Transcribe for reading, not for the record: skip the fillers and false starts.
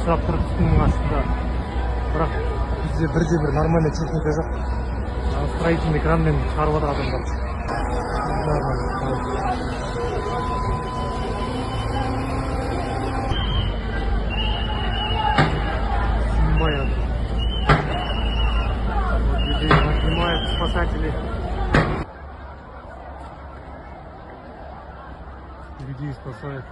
сұрап тұр түтіннің астында. Бірақ бізде бірде-бір нормальный техника жоқ. Строительный кранмен шығарып жатыр адамдар. Поднимают спасатели. Людей спасают.